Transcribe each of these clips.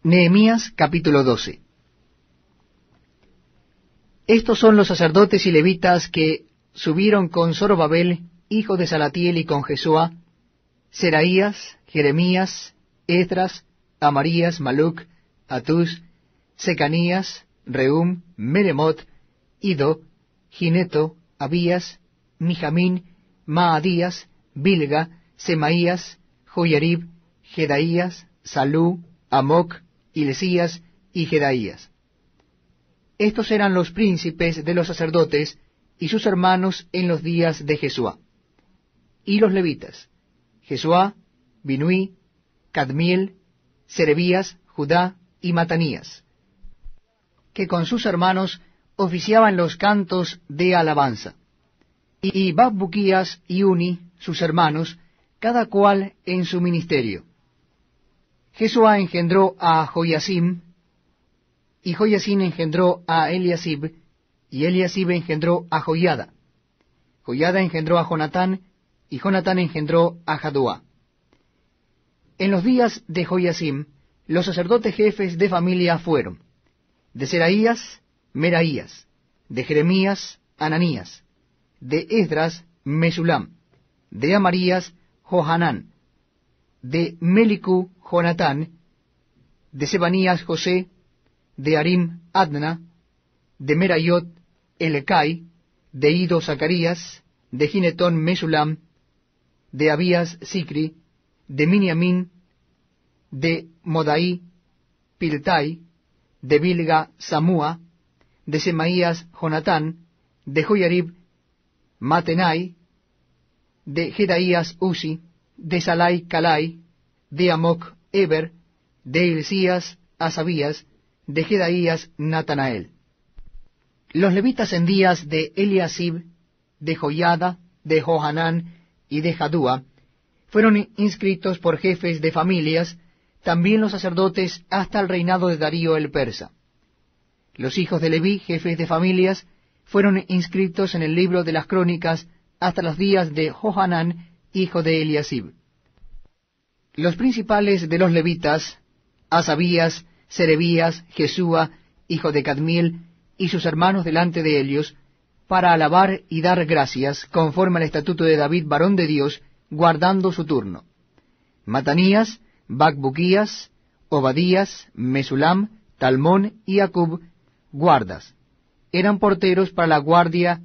Nehemías capítulo 12. Estos son los sacerdotes y levitas que subieron con Zorobabel, hijo de Salatiel, y con Jesuá, Seraías, Jeremías, Esdras, Amarías, Maluc, Atús, Secanías, Rehum, Meremot, Ido, Gineto, Abías, Mijamín, Maadías, Bilga, Semaías, Joyarib, Jedaías, Salú, Amoc, Hilesías y Jedaías. Estos eran los príncipes de los sacerdotes y sus hermanos en los días de Jesuá. Y los levitas: Jesuá, Binuí, Cadmiel, Serebías, Judá y Matanías, que con sus hermanos oficiaban los cantos de alabanza. Y Bakbuquías y Uni, sus hermanos, cada cual en su ministerio. Jesuá engendró a Joiasim, y Joiasim engendró a Eliasib, y Eliasib engendró a Joiada. Joiada engendró a Jonatán, y Jonatán engendró a Jaduá. En los días de Joiasim, los sacerdotes jefes de familia fueron: de Seraías, Meraías; de Jeremías, Ananías; de Esdras, Mesulam; de Amarías, Johanán; de Melicú, Jonatán; de Sebanías, José; de Arim, Adna; de Merayot, Elecai; de Ido, Zacarías; de Ginetón, Mesulam; de Abías, Sicri; de Miniamín; de Modaí, Piltai; de Bilga, Samúa; de Semaías, Jonatán; de Joyarib, Matenai; de Jedaías, Uzi; de Salai, Calai; de Amoc, Eber; de Hilcías, Asabías; de Jedaías, Natanael. Los levitas en días de Eliasib, de Joiada, de Johanán y de Jadúa fueron inscritos por jefes de familias, también los sacerdotes hasta el reinado de Darío el persa. Los hijos de Leví, jefes de familias, fueron inscritos en el libro de las crónicas hasta los días de Johanán, hijo de Eliasib. Los principales de los levitas: Asabías, Serebías, Jesúa, hijo de Cadmiel, y sus hermanos delante de ellos, para alabar y dar gracias, conforme al estatuto de David, varón de Dios, guardando su turno. Matanías, Bakbuquías, Obadías, Mesulam, Talmón y Acub, guardas. Eran porteros para la guardia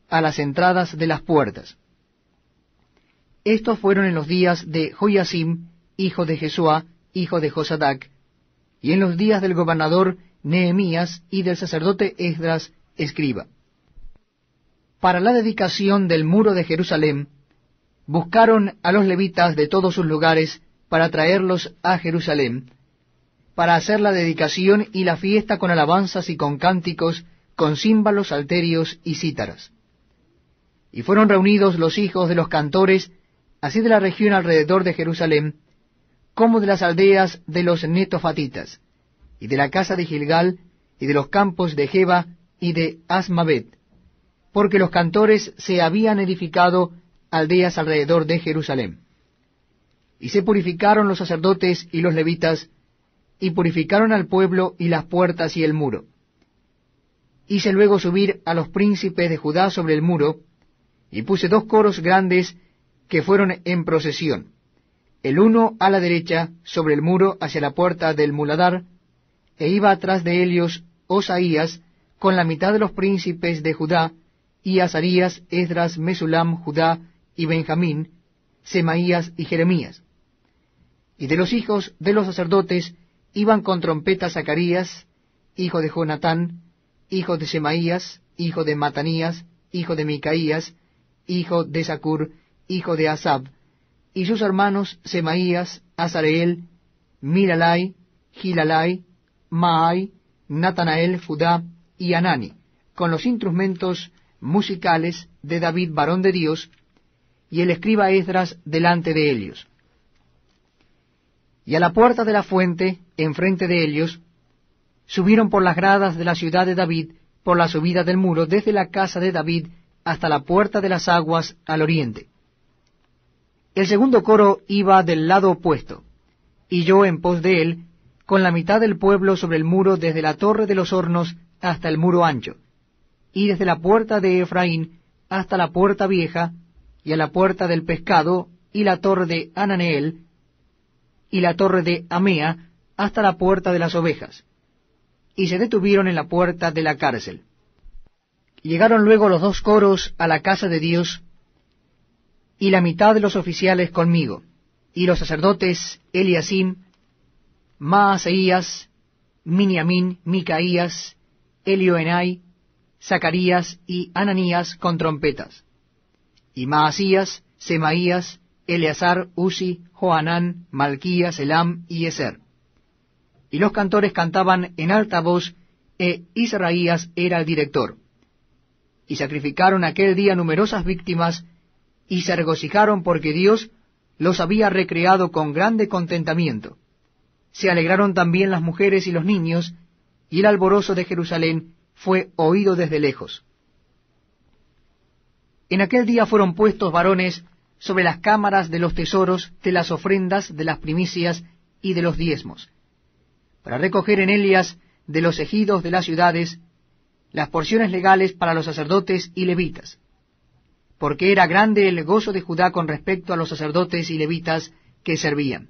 a las entradas de las puertas. Estos fueron en los días de Joiasim, hijo de Jesuá, hijo de Josadac, y en los días del gobernador Nehemías y del sacerdote Esdras, escriba. Para la dedicación del muro de Jerusalén, buscaron a los levitas de todos sus lugares para traerlos a Jerusalén, para hacer la dedicación y la fiesta con alabanzas y con cánticos, con címbalos, salterios y cítaras. Y fueron reunidos los hijos de los cantores, así de la región alrededor de Jerusalén, como de las aldeas de los netofatitas, y de la casa de Gilgal, y de los campos de Geba y de Asmavet, porque los cantores se habían edificado aldeas alrededor de Jerusalén. Y se purificaron los sacerdotes y los levitas, y purificaron al pueblo y las puertas y el muro. Hice luego subir a los príncipes de Judá sobre el muro, y puse 2 coros grandes que fueron en procesión, el uno a la derecha sobre el muro hacia la puerta del muladar, e iba atrás de ellos Osaías con la mitad de los príncipes de Judá, y Azarías, Esdras, Mesulam, Judá y Benjamín, Semaías y Jeremías. Y de los hijos de los sacerdotes iban con trompeta Zacarías, hijo de Jonatán, hijo de Semaías, hijo de Matanías, hijo de Micaías, hijo de Zacur, hijo de Asab, y sus hermanos Semaías, Azareel, Milalai, Gilalai, Maai, Natanael, Judá y Anani, con los instrumentos musicales de David, varón de Dios, y el escriba Esdras delante de ellos. Y a la puerta de la fuente, enfrente de ellos, subieron por las gradas de la ciudad de David, por la subida del muro, desde la casa de David hasta la puerta de las aguas al oriente. El segundo coro iba del lado opuesto, y yo en pos de él, con la mitad del pueblo sobre el muro desde la torre de los hornos hasta el muro ancho, y desde la puerta de Efraín hasta la puerta vieja, y a la puerta del pescado, y la torre de Ananeel, y la torre de Amea, hasta la puerta de las ovejas, y se detuvieron en la puerta de la cárcel. Llegaron luego los 2 coros a la casa de Dios, y la mitad de los oficiales conmigo, y los sacerdotes Eliasim, Maaseías, Miniamín, Micaías, Elioenai, Zacarías y Ananías con trompetas, y Maasías, Semaías, Eleazar, Uzi, Johanán, Malquías, Elam y Eser. Y los cantores cantaban en alta voz, Israías era el director. Y sacrificaron aquel día numerosas víctimas, y se regocijaron porque Dios los había recreado con grande contentamiento. Se alegraron también las mujeres y los niños, y el alborozo de Jerusalén fue oído desde lejos. En aquel día fueron puestos varones sobre las cámaras de los tesoros, de las ofrendas, de las primicias y de los diezmos, para recoger en ellas de los ejidos de las ciudades las porciones legales para los sacerdotes y levitas, porque era grande el gozo de Judá con respecto a los sacerdotes y levitas que servían.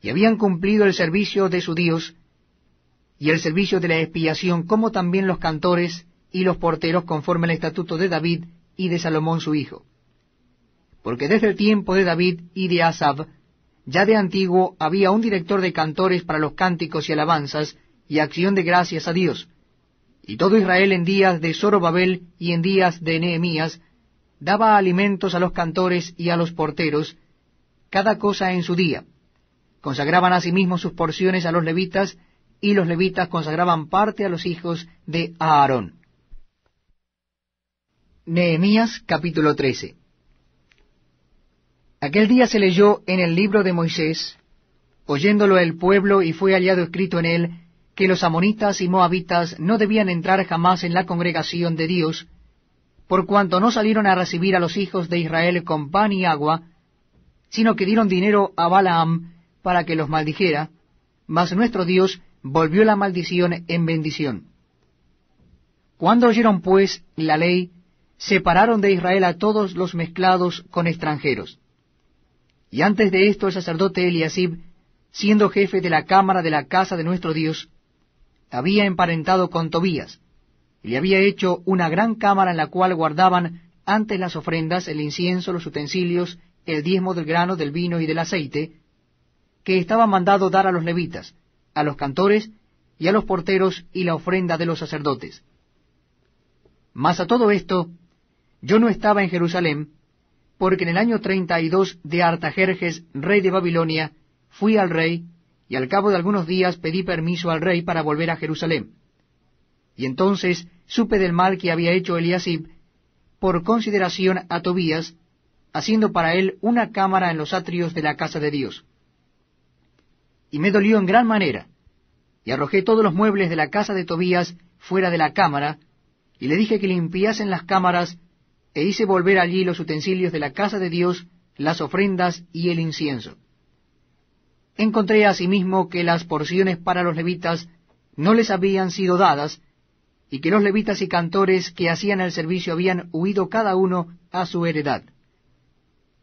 Y habían cumplido el servicio de su Dios, y el servicio de la expiación, como también los cantores y los porteros, conforme al estatuto de David y de Salomón su hijo. Porque desde el tiempo de David y de Asab, ya de antiguo había un director de cantores para los cánticos y alabanzas y acción de gracias a Dios. Y todo Israel en días de Zorobabel y en días de Nehemías daba alimentos a los cantores y a los porteros, cada cosa en su día. Consagraban asimismo sus porciones a los levitas, y los levitas consagraban parte a los hijos de Aarón. Nehemías capítulo 13. Aquel día se leyó en el libro de Moisés, oyéndolo el pueblo, y fue hallado escrito en él, que los amonitas y moabitas no debían entrar jamás en la congregación de Dios, por cuanto no salieron a recibir a los hijos de Israel con pan y agua, sino que dieron dinero a Balaam para que los maldijera, mas nuestro Dios volvió la maldición en bendición. Cuando oyeron pues la ley, separaron de Israel a todos los mezclados con extranjeros. Y antes de esto el sacerdote Eliasib, siendo jefe de la cámara de la casa de nuestro Dios, había emparentado con Tobías, y le había hecho una gran cámara en la cual guardaban antes las ofrendas, el incienso, los utensilios, el diezmo del grano, del vino y del aceite, que estaba mandado dar a los levitas, a los cantores y a los porteros, y la ofrenda de los sacerdotes. Mas a todo esto, yo no estaba en Jerusalén, porque en el año 32 de Artajerjes, rey de Babilonia, fui al rey, y al cabo de algunos días pedí permiso al rey para volver a Jerusalén. Y entonces supe del mal que había hecho Eliasib, por consideración a Tobías, haciendo para él una cámara en los atrios de la casa de Dios. Y me dolió en gran manera, y arrojé todos los muebles de la casa de Tobías fuera de la cámara, y le dije que limpiasen las cámaras, e hice volver allí los utensilios de la casa de Dios, las ofrendas y el incienso. Encontré asimismo que las porciones para los levitas no les habían sido dadas, y que los levitas y cantores que hacían el servicio habían huido cada uno a su heredad.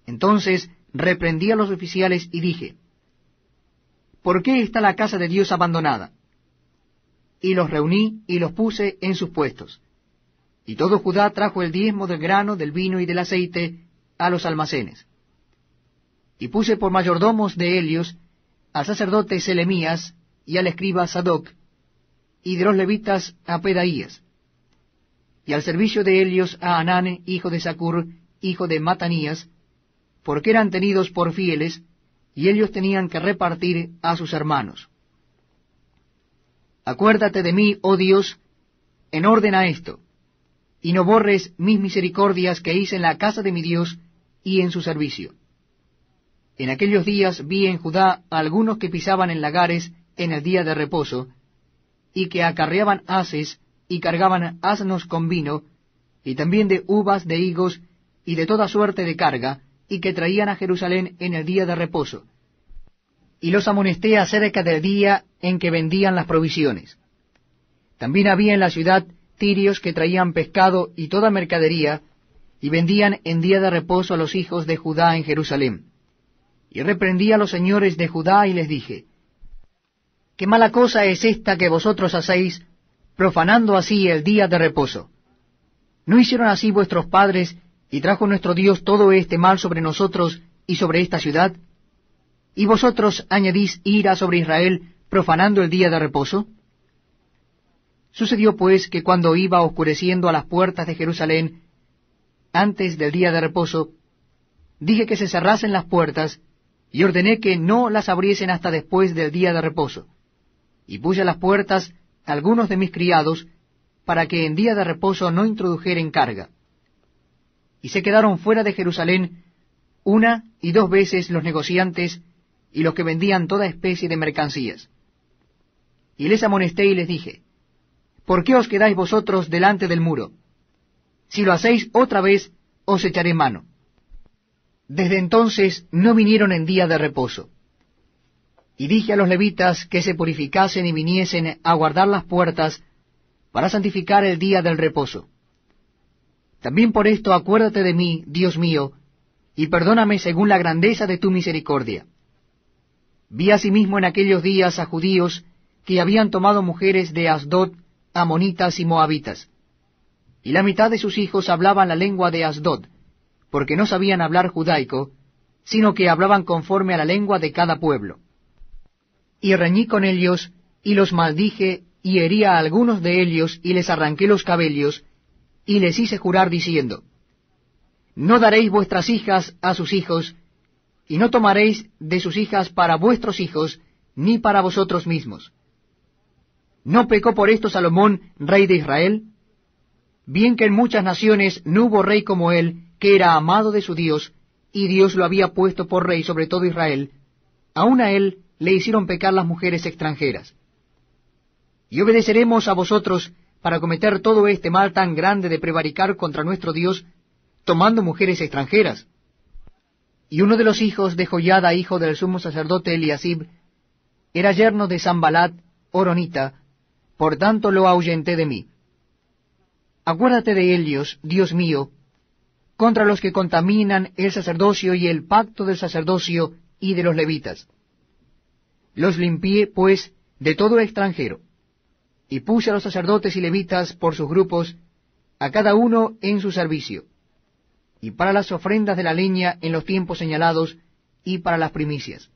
Entonces reprendí a los oficiales y dije, ¿por qué está la casa de Dios abandonada? Y los reuní y los puse en sus puestos. Y todo Judá trajo el diezmo del grano, del vino y del aceite a los almacenes. Y puse por mayordomos de ellos al sacerdote Selemías y al escriba Sadoc, y de los levitas a Pedaías, y al servicio de ellos a Anán, hijo de Zacur, hijo de Matanías, porque eran tenidos por fieles, y ellos tenían que repartir a sus hermanos. Acuérdate de mí, oh Dios, en orden a esto, y no borres mis misericordias que hice en la casa de mi Dios y en su servicio. En aquellos días vi en Judá a algunos que pisaban en lagares en el día de reposo, y que acarreaban haces y cargaban asnos con vino, y también de uvas, de higos, y de toda suerte de carga, y que traían a Jerusalén en el día de reposo. y los amonesté acerca del día en que vendían las provisiones. También había en la ciudad tirios que traían pescado y toda mercadería, y vendían en día de reposo a los hijos de Judá en Jerusalén. Y reprendí a los señores de Judá y les dije, ¿qué mala cosa es esta que vosotros hacéis, profanando así el día de reposo? ¿No hicieron así vuestros padres, y trajo nuestro Dios todo este mal sobre nosotros y sobre esta ciudad? ¿Y vosotros añadís ira sobre Israel, profanando el día de reposo? Sucedió pues que cuando iba oscureciendo a las puertas de Jerusalén, antes del día de reposo, dije que se cerrasen las puertas, y ordené que no las abriesen hasta después del día de reposo. Y puse a las puertas algunos de mis criados, para que en día de reposo no introdujeren carga. Y se quedaron fuera de Jerusalén 1 y 2 veces los negociantes y los que vendían toda especie de mercancías. Y les amonesté y les dije, ¿por qué os quedáis vosotros delante del muro? Si lo hacéis otra vez, os echaré mano. Desde entonces no vinieron en día de reposo. Y dije a los levitas que se purificasen y viniesen a guardar las puertas para santificar el día del reposo. También por esto acuérdate de mí, Dios mío, y perdóname según la grandeza de tu misericordia. Vi asimismo en aquellos días a judíos que habían tomado mujeres de Asdod, amonitas y moabitas. Y la mitad de sus hijos hablaban la lengua de Asdod, porque no sabían hablar judaico, sino que hablaban conforme a la lengua de cada pueblo. Y reñí con ellos, y los maldije, y herí a algunos de ellos, y les arranqué los cabellos, y les hice jurar diciendo, no daréis vuestras hijas a sus hijos, y no tomaréis de sus hijas para vuestros hijos, ni para vosotros mismos. ¿No pecó por esto Salomón, rey de Israel? Bien que en muchas naciones no hubo rey como él, que era amado de su Dios, y Dios lo había puesto por rey sobre todo Israel, aun a él le hicieron pecar las mujeres extranjeras. Y obedeceremos a vosotros para cometer todo este mal tan grande de prevaricar contra nuestro Dios, tomando mujeres extranjeras. Y uno de los hijos de Joiada, hijo del sumo sacerdote Eliasib, era yerno de Sanbalat, horonita, por tanto lo ahuyenté de mí. Acuérdate de ellos, Dios mío, contra los que contaminan el sacerdocio y el pacto del sacerdocio y de los levitas. Los limpié, pues, de todo extranjero, y puse a los sacerdotes y levitas por sus grupos, a cada uno en su servicio, y para las ofrendas de la leña en los tiempos señalados, y para las primicias.